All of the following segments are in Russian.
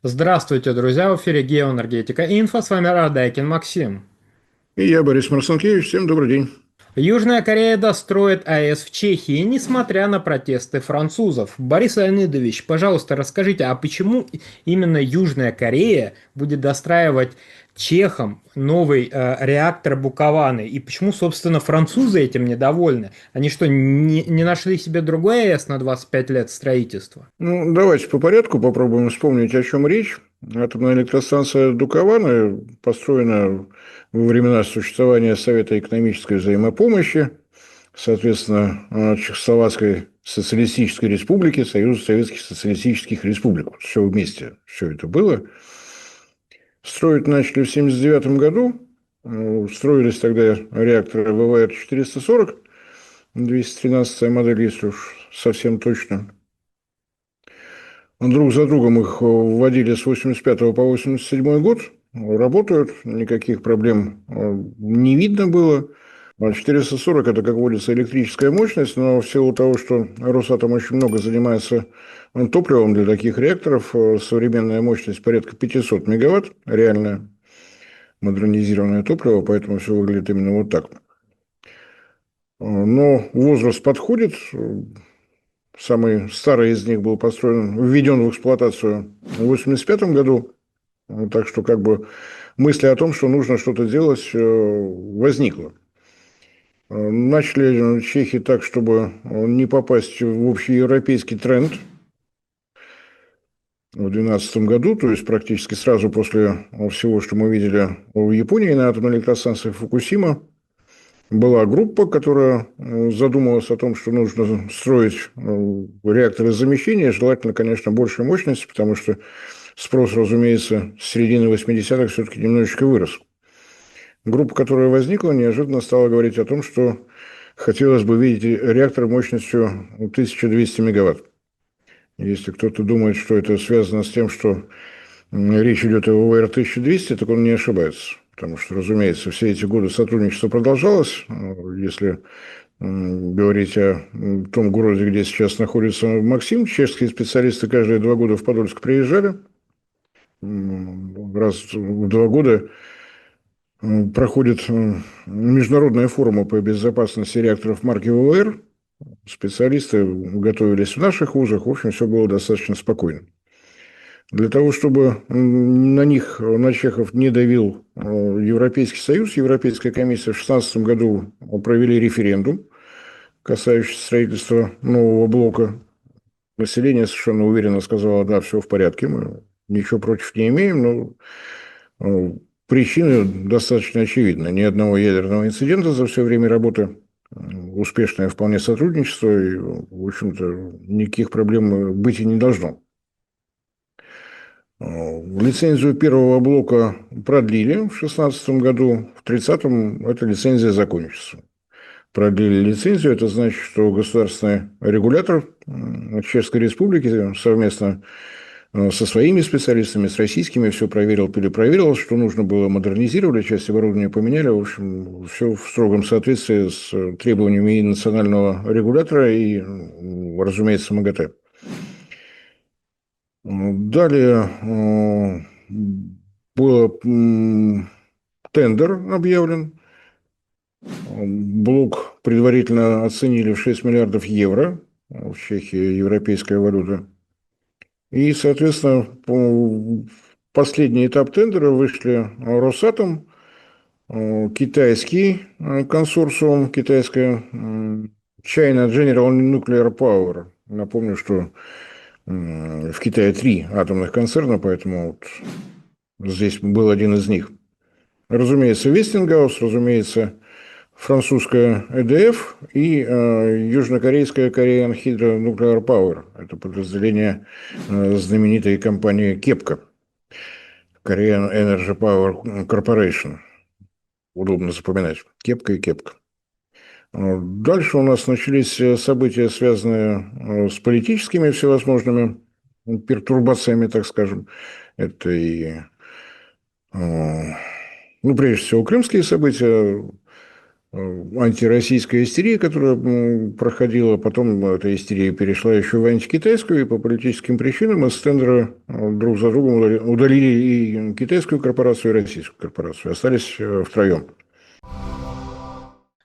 Здравствуйте, друзья! В эфире Геоэнергетика Инфо. С вами Радайкин Максим. И я, Борис Марсенкевич. Всем добрый день. Южная Корея достроит АЭС в Чехии, несмотря на протесты французов. Борис Леонидович, пожалуйста, расскажите, а почему именно Южная Корея будет достраивать чехам новый реактор Букованы? И почему, собственно, французы этим недовольны? Они что, не нашли себе другой АЭС на 25 лет строительства? Ну, давайте по порядку попробуем вспомнить, о чем речь. Атомная электростанция Дукованы построена во времена существования Совета экономической взаимопомощи, соответственно, Чехословацкой социалистической республики, Союза Советских социалистических республик. Все вместе, все это было. Строить начали в 1979 году. Строились тогда реакторы ВВР-440, 213 модель, если уж совсем точно. Друг за другом их вводили с 85 по 87 год. Работают, никаких проблем не видно было. 440 – это, как водится, электрическая мощность, но в силу того, что Росатом очень много занимается топливом для таких реакторов, современная мощность порядка 500 мегаватт, реальное модернизированное топливо, поэтому все выглядит именно вот так. Но возраст подходит. Самый старый из них был построен, введен в эксплуатацию в 1985 году. Так что как бы мысли о том, что нужно что-то делать, возникло. Начали чехи так, чтобы не попасть в общеевропейский тренд в 2012 году, то есть практически сразу после всего, что мы видели в Японии на атомной электростанции Фукусима. Была группа, которая задумалась о том, что нужно строить реакторы замещения, желательно, конечно, большей мощности, потому что спрос, разумеется, с середины 80-х все-таки немножечко вырос. Группа, которая возникла, неожиданно стала говорить о том, что хотелось бы видеть реактор мощностью 1200 мегаватт. Если кто-то думает, что это связано с тем, что речь идет о ВВР-1200, так он не ошибается. Потому что, разумеется, все эти годы сотрудничество продолжалось. Если говорить о том городе, где сейчас находится Максим, чешские специалисты каждые 2 года в Подольск приезжали. Раз в 2 года проходит международная форума по безопасности реакторов марки ВВР. Специалисты готовились в наших вузах. В общем, все было достаточно спокойно. Для того, чтобы на них, на чехов, не давил Европейский Союз, Европейская комиссия в 2016 году провели референдум, касающийся строительства нового блока. Население совершенно уверенно сказало: да, все в порядке, мы ничего против не имеем, но причины достаточно очевидны. Ни одного ядерного инцидента за все время работы, успешное вполне сотрудничество, и, в общем-то, никаких проблем быть и не должно. Лицензию первого блока продлили в 2016 году, в 2030 эта лицензия закончится. Продлили лицензию, это значит, что государственный регулятор Чешской Республики совместно со своими специалистами, с российскими, все проверил, перепроверил, что нужно было модернизировали, часть оборудования поменяли, в общем, все в строгом соответствии с требованиями и национального регулятора, и, разумеется, МАГАТЭ. Далее был тендер объявлен. Блок предварительно оценили в 6 миллиардов евро. В Чехии европейская валюта. И, соответственно, в последний этап тендера вышли Росатом, китайский консорциум, китайская China General Nuclear Power. Напомню, что в Китае 3 атомных концерна, поэтому вот здесь был один из них. Разумеется, Вестингаус, разумеется, французская ЭДФ и южнокорейская Korean Hydro Nuclear Power. Это подразделение знаменитой компании Кепка. Korean Energy Power Corporation. Удобно запоминать. Кепка и Кепка. Дальше у нас начались события, связанные с политическими всевозможными пертурбациями, так скажем. Это и, ну, прежде всего, крымские события. антироссийская истерия, которая проходила, потом эта истерия перешла еще в антикитайскую, и по политическим причинам из тендера друг за другом удалили и китайскую корпорацию, и российскую корпорацию. Остались втроем.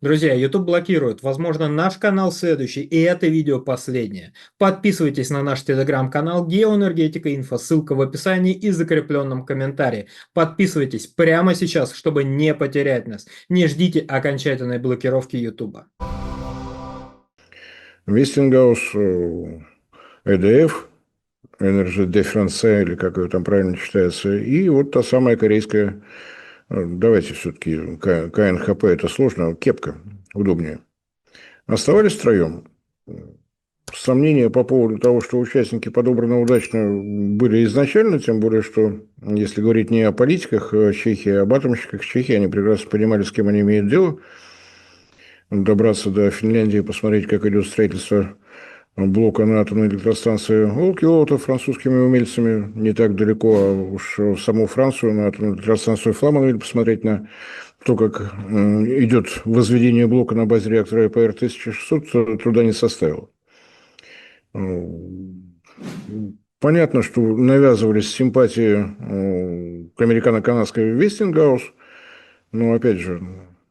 Друзья, YouTube блокирует. Возможно, наш канал следующий, и это видео последнее. Подписывайтесь на наш телеграм-канал Геоэнергетика Инфо, ссылка в описании и закрепленном комментарии. Подписывайтесь прямо сейчас, чтобы не потерять нас. Не ждите окончательной блокировки YouTube. Вестингаус, ЭДФ, Energy de France, или как ее там правильно читается, и вот та самая корейская, давайте все-таки КНХП, это сложно, кепка, удобнее. Оставались втроем. Сомнения по поводу того, что участники подобраны удачно, были изначально, тем более, что, если говорить не о политиках Чехии, а об атомщиках Чехии, они прекрасно понимали, с кем они имеют дело. Добраться до Финляндии, посмотреть, как идет строительство блока на атомной электростанции Олкилоута французскими умельцами не так далеко, а уж в саму Францию, на атомную электростанцию Фламанвиль, посмотреть на то, как идет возведение блока на базе реактора ЭПР-1600, труда не составило. Понятно, что навязывались симпатии к американо-канадской Вестингаус, но, опять же,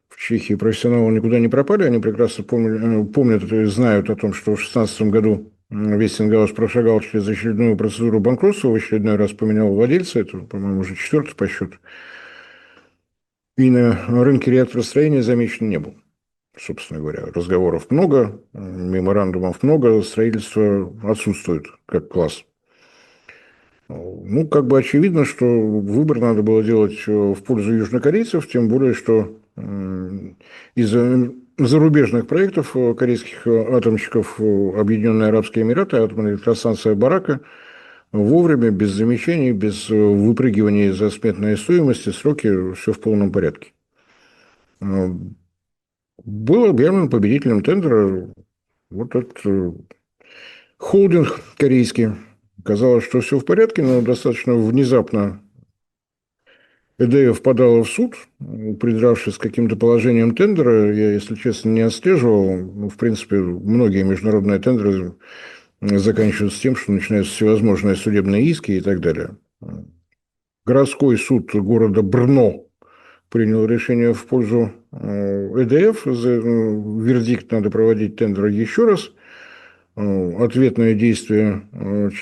в Чехии профессионалы никуда не пропали, они прекрасно помнят и знают о том, что в 2016 году Вестингаус прошагал через очередную процедуру банкротства, в очередной раз поменял владельца, это, по-моему, уже четвертый по счету, и на рынке реакторостроения замечен не был. Собственно говоря, разговоров много, меморандумов много, строительство отсутствует как класс. Ну, как бы очевидно, что выбор надо было делать в пользу южнокорейцев, тем более, что из зарубежных проектов корейских атомщиков Объединенные Арабские Эмираты, атомная электростанция Барака, вовремя, без замечаний, без выпрыгивания из-за сметной стоимости, сроки, все в полном порядке. Был объявлен победителем тендера вот этот холдинг корейский. Казалось, что все в порядке, но достаточно внезапно ЭДФ подала в суд, придравшись к каким-то положениям тендера. Я, если честно, не отслеживал. Ну, в принципе, многие международные тендеры заканчиваются тем, что начинаются всевозможные судебные иски и так далее. Городской суд города Брно принял решение в пользу ЭДФ. Вердикт надо проводить тендер еще раз. Ответное действие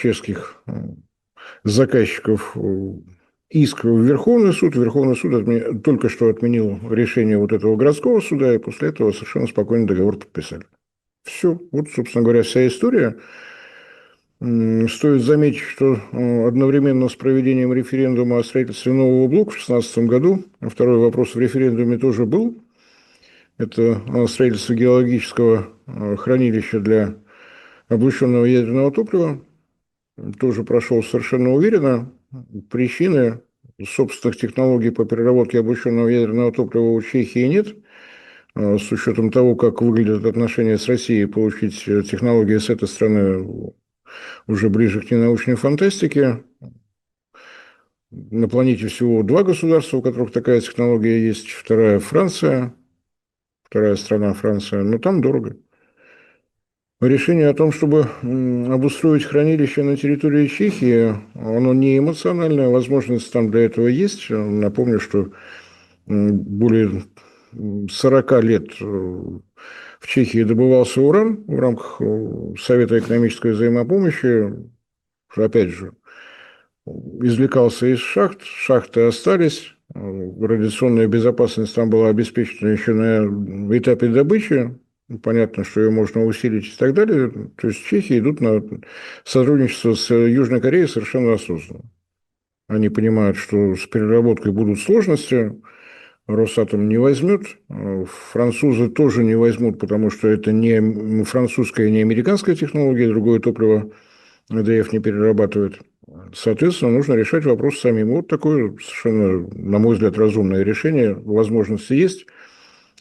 чешских заказчиков иск в Верховный суд. Верховный суд только что отменил решение вот этого городского суда, и после этого совершенно спокойно договор подписали. Все. Вот, собственно говоря, вся история. Стоит заметить, что одновременно с проведением референдума о строительстве нового блока в 2016 году, второй вопрос в референдуме тоже был, это строительство геологического хранилища для облученного ядерного топлива, тоже прошел совершенно уверенно. Причины собственных технологий по переработке облученного ядерного топлива у Чехии нет. С учетом того, как выглядят отношения с Россией, получить технологии с этой страны уже ближе к ненаучной фантастике. На планете всего два государства, у которых такая технология есть. Вторая Франция, вторая страна Франция, но там дорого. Решение о том, чтобы обустроить хранилище на территории Чехии, оно не эмоциональное, возможность там для этого есть. Напомню, что более 40 лет в Чехии добывался уран в рамках Совета экономической взаимопомощи. Опять же, извлекался из шахт, шахты остались, радиационная безопасность там была обеспечена еще на этапе добычи. Понятно, что ее можно усилить и так далее. То есть чехи идут на сотрудничество с Южной Кореей совершенно осознанно. Они понимают, что с переработкой будут сложности, Росатом не возьмет, французы тоже не возьмут, потому что это не французская, не американская технология, другое топливо ЭДФ не перерабатывает. Соответственно, нужно решать вопрос самим. Вот такое совершенно, на мой взгляд, разумное решение. Возможности есть.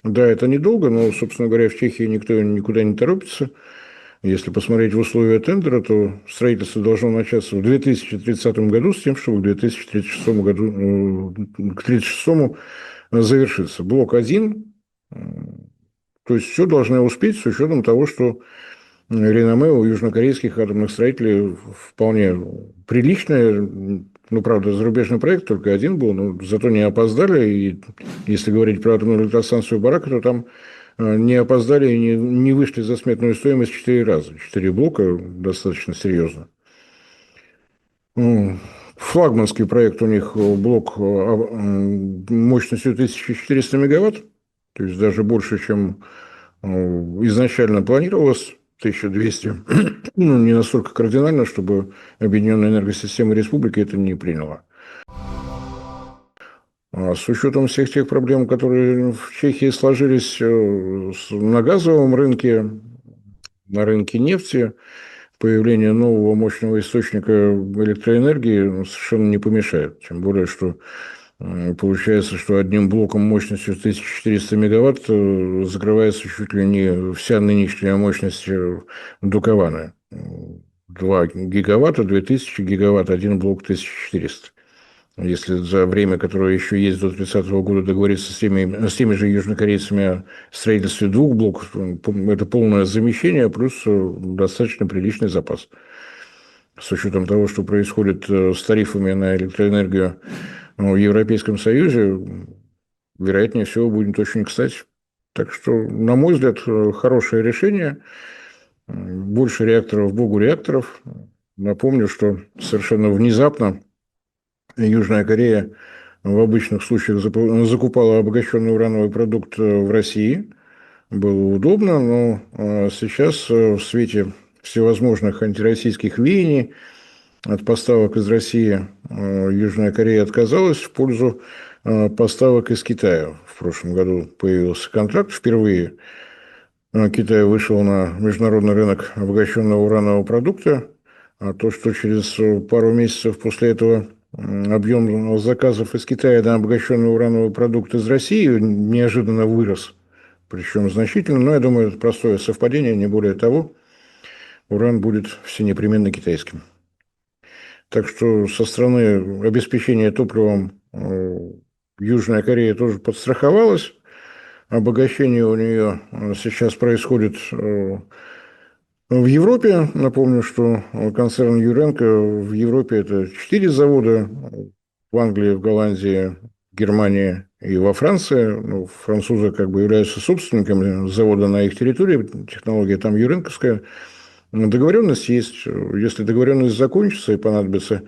Да, это недолго, но, собственно говоря, в Чехии никто никуда не торопится. Если посмотреть в условия тендера, то строительство должно начаться в 2030 году с тем, чтобы к 2036 году, к 2036 завершиться. Блок 1 То есть все должны успеть с учетом того, что реноме у южнокорейских атомных строителей вполне приличное. Ну, правда, зарубежный проект только один был, но зато не опоздали. И если говорить про атомную электростанцию Барака, то там не опоздали и не вышли за сметную стоимость 4 раза. 4 блока достаточно серьезно. Флагманский проект у них блок мощностью 1400 мегаватт, то есть даже больше, чем изначально планировалось, 1200. Ну, не настолько кардинально, чтобы Объединенная энергосистема республики это не приняла. А с учетом всех тех проблем, которые в Чехии сложились на газовом рынке, на рынке нефти, появление нового мощного источника электроэнергии совершенно не помешает. Тем более, что получается, что одним блоком мощностью 1400 мегаватт закрывается чуть ли не вся нынешняя мощность Дукованы. 2 гигаватта, 2000 гигаватт, один блок 1400. Если за время, которое еще есть до 30-го года, договориться с теми же южнокорейцами о строительстве 2 блоков, это полное замещение, плюс достаточно приличный запас. С учетом того, что происходит с тарифами на электроэнергию в Европейском Союзе, вероятнее всего, будет очень кстати. Так что, на мой взгляд, хорошее решение. Больше реакторов, богу реакторов. Напомню, что совершенно внезапно Южная Корея в обычных случаях закупала обогащенный урановый продукт в России. Было удобно, но сейчас в свете всевозможных антироссийских веяний от поставок из России Южная Корея отказалась в пользу поставок из Китая. В прошлом году появился контракт. Впервые Китай вышел на международный рынок обогащенного уранового продукта. А то, что через пару месяцев после этого объем заказов из Китая на обогащенный урановый продукт из России неожиданно вырос, причем значительно. Но я думаю, это простое совпадение, не более того. Уран будет всенепременно китайским. Так что со стороны обеспечения топливом Южная Корея тоже подстраховалась. Обогащение у нее сейчас происходит в Европе. Напомню, что концерн Юренко в Европе это 4 завода. В Англии, в Голландии, в Германии и во Франции. Ну, французы как бы являются собственниками завода на их территории. Технология там юренковская. Договоренность есть. Если договоренность закончится и понадобится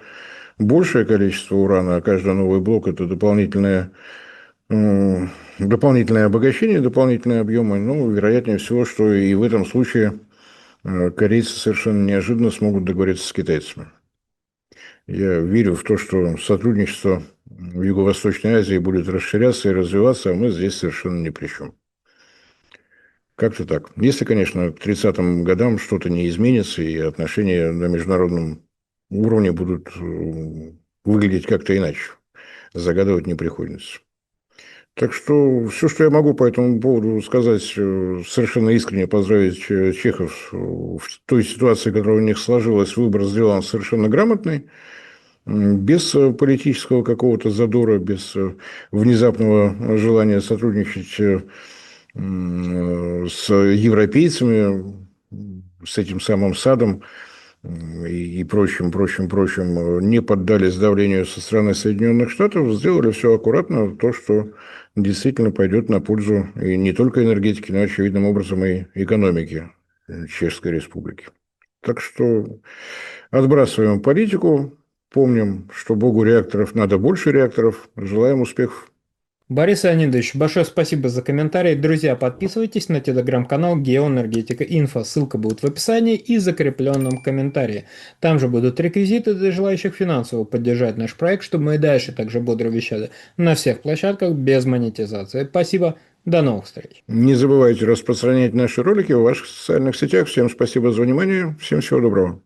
большее количество урана, а каждый новый блок – это дополнительное обогащение, дополнительные объемы, ну, вероятнее всего, что и в этом случае корейцы совершенно неожиданно смогут договориться с китайцами. Я верю в то, что сотрудничество в Юго-Восточной Азии будет расширяться и развиваться, а мы здесь совершенно ни при чем. Как-то так. Если, конечно, к 30-м годам что-то не изменится, и отношения на международном уровне будут выглядеть как-то иначе. Загадывать не приходится. Так что все, что я могу по этому поводу сказать, совершенно искренне поздравить чехов в той ситуации, которая у них сложилась. Выбор сделан совершенно грамотный, без политического какого-то задора, без внезапного желания сотрудничать с европейцами, с этим самым САДом и прочим, не поддались давлению со стороны Соединенных Штатов, сделали все аккуратно, то, что действительно пойдет на пользу и не только энергетики, но, очевидным образом, и экономики Чешской Республики. Так что отбрасываем политику, помним, что богу реакторов надо больше реакторов, желаем успехов. Борис Леонидович, большое спасибо за комментарий. Друзья, подписывайтесь на телеграм-канал Геоэнергетика Инфо. Ссылка будет в описании и закрепленном комментарии. Там же будут реквизиты для желающих финансово поддержать наш проект, чтобы мы и дальше также бодро вещали на всех площадках без монетизации. Спасибо, до новых встреч. Не забывайте распространять наши ролики в ваших социальных сетях. Всем спасибо за внимание, всем всего доброго.